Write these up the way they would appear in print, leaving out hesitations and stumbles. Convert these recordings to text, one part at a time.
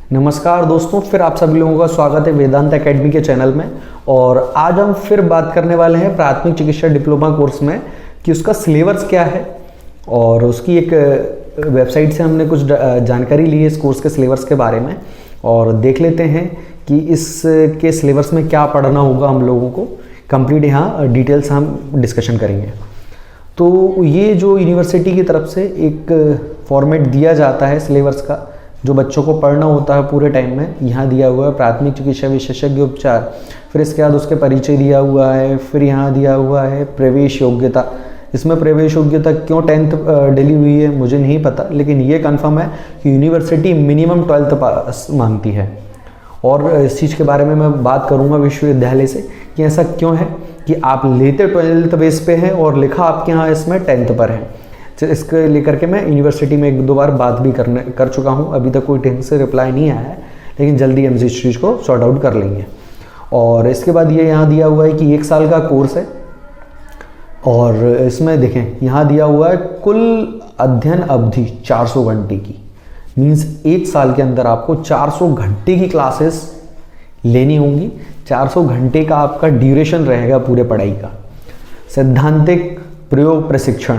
नमस्कार दोस्तों, फिर आप सभी लोगों का स्वागत है वेदांत एकेडमी के चैनल में। और आज हम फिर बात करने वाले हैं प्राथमिक चिकित्सा डिप्लोमा कोर्स में कि उसका सिलेबस क्या है। और उसकी एक वेबसाइट से हमने कुछ जानकारी ली है इस कोर्स के सिलेबस के बारे में, और देख लेते हैं कि इसके सिलेबस में क्या पढ़ना होगा हम लोगों को। कंप्लीट यहाँ डिटेल्स हम डिस्कशन करेंगे। तो ये जो यूनिवर्सिटी की तरफ से एक फॉर्मेट दिया जाता है सिलेबस का, जो बच्चों को पढ़ना होता है पूरे टाइम में, यहाँ दिया हुआ है प्राथमिक चिकित्सा विशेषज्ञ उपचार। फिर इसके बाद उसके परिचय दिया हुआ है। फिर यहाँ दिया हुआ है प्रवेश योग्यता। इसमें प्रवेश योग्यता क्यों 10th डली हुई है मुझे नहीं पता, लेकिन ये कंफर्म है कि यूनिवर्सिटी मिनिमम 12th पास मांगती है। और इस चीज़ के बारे में मैं बात करूँगा विश्वविद्यालय से कि ऐसा क्यों है कि आप लेते 12th बेस पे हैं और लिखा आपके यहाँ इसमें 10th पर है। इसके लेकर के मैं यूनिवर्सिटी में एक दो बार बात भी कर चुका हूँ। अभी तक कोई ढंग से रिप्लाई नहीं आया है, लेकिन जल्दी हम इस चीज़ को सॉर्ट आउट कर लेंगे। और इसके बाद ये यहाँ दिया हुआ है कि 1 साल का कोर्स है। और इसमें देखें यहाँ दिया हुआ है कुल अध्ययन अवधि 400 घंटे की। मीन्स 1 साल के अंदर आपको 400 घंटे की क्लासेस लेनी होंगी। 400 घंटे का आपका ड्यूरेशन रहेगा पूरे पढ़ाई का। सैद्धांतिक प्रयोग प्रशिक्षण,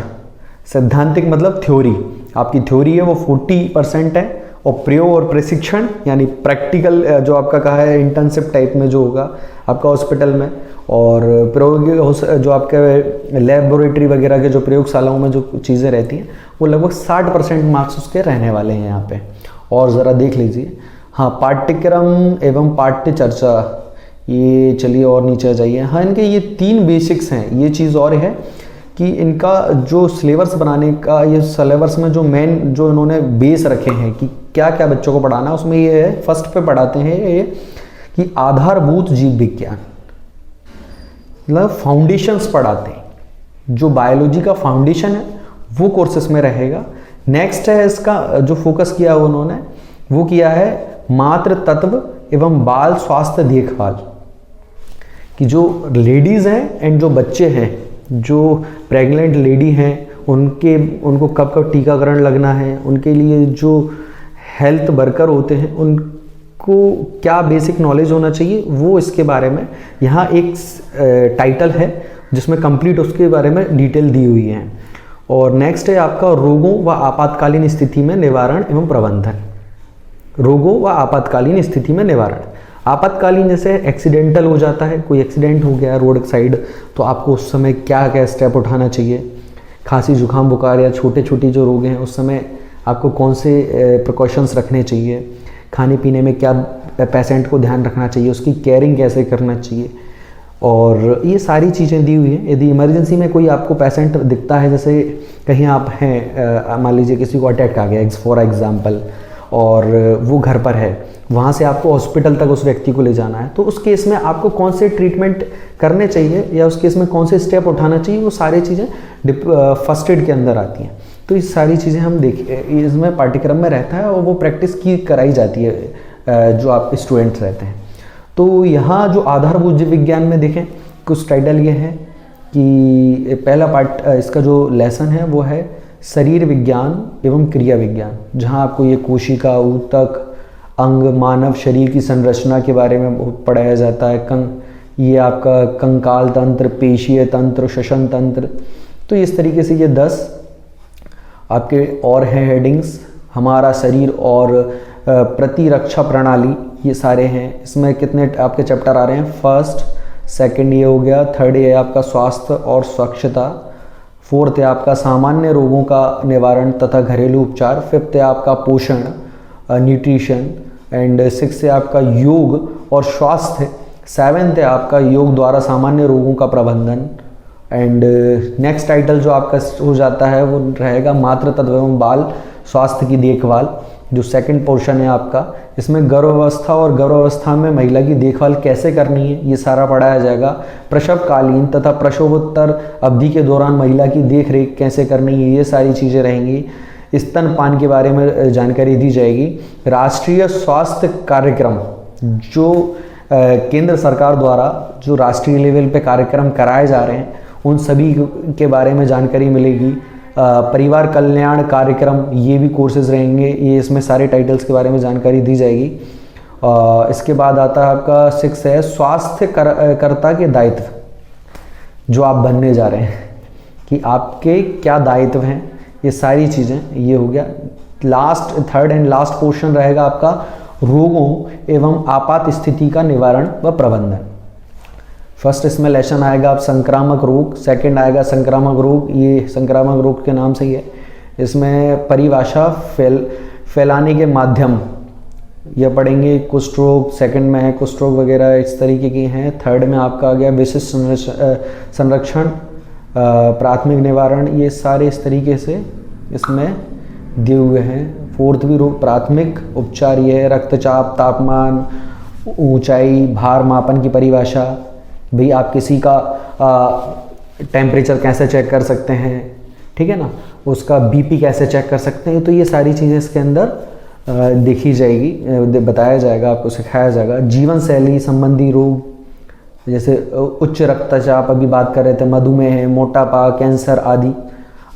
सैद्धांतिक मतलब थ्योरी, आपकी थ्योरी है वो 40% है, और प्रयोग और प्रशिक्षण यानी प्रैक्टिकल जो आपका कहा है इंटर्नशिप टाइप में जो होगा आपका हॉस्पिटल में, और प्रयोग जो आपके लेबोरेटरी वगैरह के जो प्रयोगशालाओं में जो चीज़ें रहती हैं वो लगभग 60% मार्क्स उसके रहने वाले हैं यहाँ पे। और ज़रा देख लीजिए, हाँ, पाठ्यक्रम एवं पाठ्य चर्चा, ये चलिए और नीचे आ जाइए। हाँ, इनके ये 3 बेसिक्स हैं। ये चीज़ और है कि इनका जो सिलेबस बनाने का, ये सिलेबस में जो मेन जो इन्होंने बेस रखे हैं कि क्या क्या बच्चों को पढ़ाना है, उसमें ये है फर्स्ट पे पढ़ाते हैं ये कि आधारभूत जीव विज्ञान, मतलब फाउंडेशंस पढ़ाते हैं। जो बायोलॉजी का फाउंडेशन है वो कोर्सेस में रहेगा। नेक्स्ट है इसका जो फोकस किया उन्होंने, वो किया है मातृ तत्व एवं बाल स्वास्थ्य देखभाल, कि जो लेडीज़ हैं एंड जो बच्चे हैं, जो प्रेग्नेंट लेडी हैं, उनको कब कब टीकाकरण लगना है, उनके लिए जो हेल्थ वर्कर होते हैं उनको क्या बेसिक नॉलेज होना चाहिए, वो इसके बारे में यहाँ एक टाइटल है जिसमें कंप्लीट उसके बारे में डिटेल दी हुई है। और नेक्स्ट है आपका रोगों व आपातकालीन स्थिति में निवारण एवं प्रबंधन। रोगों व आपातकालीन स्थिति में निवारण, आपातकालीन जैसे एक्सीडेंटल हो जाता है, कोई एक्सीडेंट हो गया रोड साइड, तो आपको उस समय क्या क्या स्टेप उठाना चाहिए। खांसी जुकाम बुखार या छोटे छोटे जो रोग हैं उस समय आपको कौन से प्रिकॉशंस रखने चाहिए। खाने पीने में क्या पेशेंट को ध्यान रखना चाहिए, उसकी केयरिंग कैसे करना चाहिए, और ये सारी चीज़ें दी हुई हैं। यदि इमरजेंसी में कोई आपको पेशेंट दिखता है, जैसे कहीं आप हैं, मान लीजिए किसी को अटैक आ गया फॉर एग्जाम्पल, और वो घर पर है, वहाँ से आपको हॉस्पिटल तक उस व्यक्ति को ले जाना है, तो उस केस में आपको कौन से ट्रीटमेंट करने चाहिए या उस केस में कौन से स्टेप उठाना चाहिए, वो सारी चीज़ें फर्स्ट एड के अंदर आती हैं। तो ये सारी चीज़ें हम इसमें पाठ्यक्रम में रहता है और वो प्रैक्टिस की कराई जाती है जो आप स्टूडेंट्स रहते हैं। तो यहाँ जो आधारभूत जीव विज्ञान में देखें कुछ टाइटल ये है कि पहला पार्ट इसका जो लेसन है वो है शरीर विज्ञान एवं क्रिया विज्ञान, जहाँ आपको ये कोशिका, ऊतक, अंग, मानव शरीर की संरचना के बारे में पढ़ाया जाता है। ये आपका कंकाल तंत्र, पेशीय तंत्र, श्वसन तंत्र। तो इस तरीके से ये 10 आपके और हैं हेडिंग्स। हमारा शरीर और प्रतिरक्षा प्रणाली, ये सारे हैं। इसमें कितने आपके चैप्टर आ रहे हैं, फर्स्ट, सेकंड ये हो गया, थर्ड ये आपका स्वास्थ्य और स्वच्छता, फोर्थ है आपका सामान्य रोगों का निवारण तथा घरेलू उपचार, फिफ्थ है आपका पोषण, न्यूट्रिशन, एंड सिक्स है आपका योग और स्वास्थ्य, सेवेंथ है आपका योग द्वारा सामान्य रोगों का प्रबंधन, एंड नेक्स्ट टाइटल जो आपका हो जाता है वो रहेगा मातृ तत्व एवं बाल स्वास्थ्य की देखभाल, जो सेकंड पोर्शन है आपका। इसमें गर्भावस्था और गर्भावस्था में महिला की देखभाल कैसे करनी है ये सारा पढ़ाया जाएगा। प्रसवकालीन तथा प्रसवोत्तर अवधि के दौरान महिला की देख रेख कैसे करनी है, ये सारी चीज़ें रहेंगी। स्तनपान के बारे में जानकारी दी जाएगी। राष्ट्रीय स्वास्थ्य कार्यक्रम, जो केंद्र सरकार द्वारा जो राष्ट्रीय लेवल पे कार्यक्रम कराए जा रहे हैं उन सभी के बारे में जानकारी मिलेगी। परिवार कल्याण कार्यक्रम, ये भी कोर्सेज रहेंगे। ये इसमें सारे टाइटल्स के बारे में जानकारी दी जाएगी। इसके बाद आता है आपका 6 है स्वास्थ्य कर्ता के दायित्व, जो आप बनने जा रहे हैं कि आपके क्या दायित्व हैं, ये सारी चीज़ें, ये हो गया। Last, third and last portion रहेगा आपका रोगों एवं आपात स्थिति का निवारण व प्रबंधन। फर्स्ट इसमें लेसन आएगा आप संक्रामक रोग, सेकंड आएगा संक्रामक रोग, ये संक्रामक रोग के नाम से ही है। इसमें परिभाषा, फैलाने के माध्यम, ये पढ़ेंगे। कुष्ठ रोग सेकंड में है, कुष्ठ रोग वगैरह इस तरीके की हैं। थर्ड में आपका आ गया विशिष्ट संरक्षण, प्राथमिक निवारण, ये सारे इस तरीके से इसमें दिए हुए हैं। फोर्थ भी रोग प्राथमिक उपचार, ये है रक्तचाप, तापमान, ऊंचाई, भार मापन की परिभाषा, भाई आप किसी का टेम्परेचर कैसे चेक कर सकते हैं, ठीक है ना, उसका बीपी कैसे चेक कर सकते हैं। तो ये सारी चीज़ें इसके अंदर देखी जाएगी, बताया जाएगा, आपको सिखाया जाएगा। जीवन शैली संबंधी रोग, जैसे उच्च रक्तचाप अभी बात कर रहे थे, मधुमेह, मोटापा, कैंसर आदि।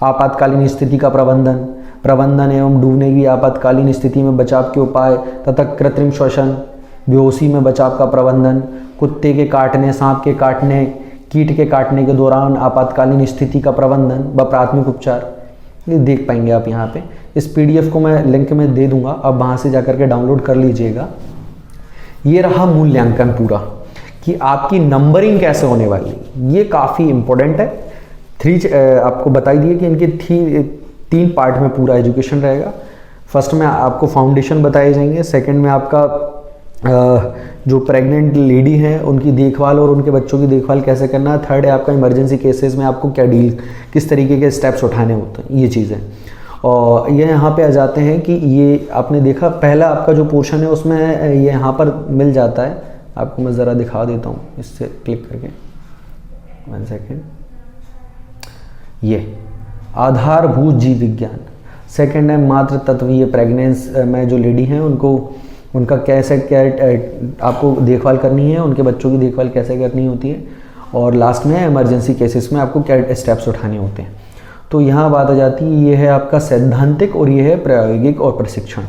आपातकालीन स्थिति का प्रबंधन एवं डूबने की आपातकालीन स्थिति में बचाव के उपाय तथा कृत्रिम श्वसन, बेहोशी में बचाव का प्रबंधन, कुत्ते के काटने, सांप के काटने, कीट के काटने के दौरान आपातकालीन स्थिति का प्रबंधन व प्राथमिक उपचार, ये देख पाएंगे आप यहाँ पे। इस पीडीएफ को मैं लिंक में दे दूंगा, आप वहाँ से जाकर के डाउनलोड कर लीजिएगा। ये रहा मूल्यांकन पूरा, कि आपकी नंबरिंग कैसे होने वाली, ये काफ़ी इंपॉर्टेंट है। आपको बताई दिए कि इनके 3 पार्ट में पूरा एजुकेशन रहेगा। फर्स्ट में आपको फाउंडेशन बताए जाएंगे, सेकंड में आपका जो प्रेग्नेंट लेडी हैं उनकी देखभाल और उनके बच्चों की देखभाल कैसे करना है, थर्ड है आपका इमरजेंसी केसेस में आपको क्या किस तरीके के स्टेप्स उठाने होते हैं, ये चीज़ें। और ये यहाँ पे आ जाते हैं कि ये आपने देखा पहला आपका जो पोर्शन है उसमें ये यहाँ पर मिल जाता है। आपको मैं ज़रा दिखा देता हूँ इससे क्लिक करके, 1 सेकेंड। ये आधारभूत जीव विज्ञान, सेकंड है मातृ तत्वीय, प्रेगनेंस में जो लेडी हैं उनका कैसे क्या आपको देखभाल करनी है, उनके बच्चों की देखभाल कैसे करनी होती है, और लास्ट में इमरजेंसी केसेस में आपको क्या स्टेप्स उठाने होते हैं। तो यहाँ बात आ जाती है, ये है आपका सैद्धांतिक और ये है प्रायोगिक और प्रशिक्षण।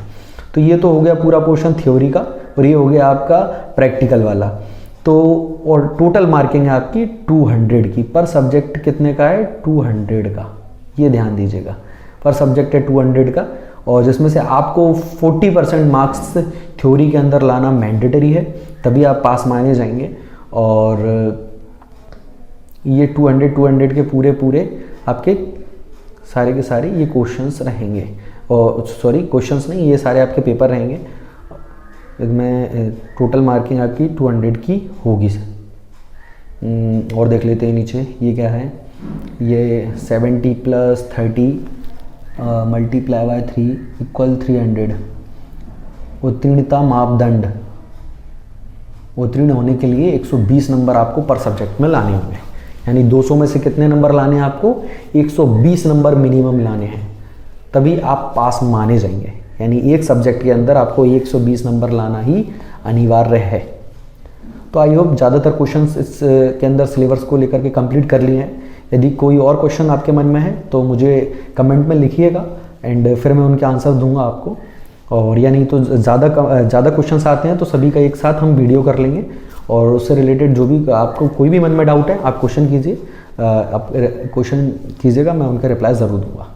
तो ये तो हो गया पूरा पोर्शन थ्योरी का, और ये हो गया आपका प्रैक्टिकल वाला। तो और टोटल मार्किंग है आपकी 200 की, पर सब्जेक्ट कितने का है, 200 का, ये ध्यान दीजिएगा। पर सब्जेक्ट है 200 का, और जिसमें से आपको 40% मार्क्स थ्योरी के अंदर लाना मैंडेटरी है, तभी आप पास माने जाएंगे। और ये 200 के पूरे आपके सारे के सारे ये क्वेश्चंस रहेंगे, और सॉरी क्वेश्चंस नहीं, ये सारे आपके पेपर रहेंगे। इसमें टोटल मार्किंग आपकी 200 की होगी। और देख लेते हैं नीचे ये क्या है, ये 70 + 30 मल्टीप्लाई बाय 3 = 300। उत्तीर्णता मापदंड, उत्तीर्ण होने के लिए 120 नंबर आपको पर सब्जेक्ट में लाने होंगे, यानी 200 में से कितने नंबर लाने हैं आपको, 120 नंबर मिनिमम लाने हैं, तभी आप पास माने जाएंगे। यानी एक सब्जेक्ट के अंदर आपको 120 नंबर लाना ही अनिवार्य है। तो आई होप ज़्यादातर क्वेश्चंस इस के अंदर सिलेबस को लेकर के कंप्लीट कर लिए हैं। यदि कोई और क्वेश्चन आपके मन में है तो मुझे कमेंट में लिखिएगा, एंड फिर मैं उनके आंसर दूंगा आपको। और या नहीं तो ज़्यादा क्वेश्चंस आते हैं तो सभी का एक साथ हम वीडियो कर लेंगे, और उससे रिलेटेड जो भी आपको कोई भी मन में डाउट है आप क्वेश्चन कीजिए, आप क्वेश्चन कीजिएगा, मैं उनका रिप्लाई ज़रूर दूंगा।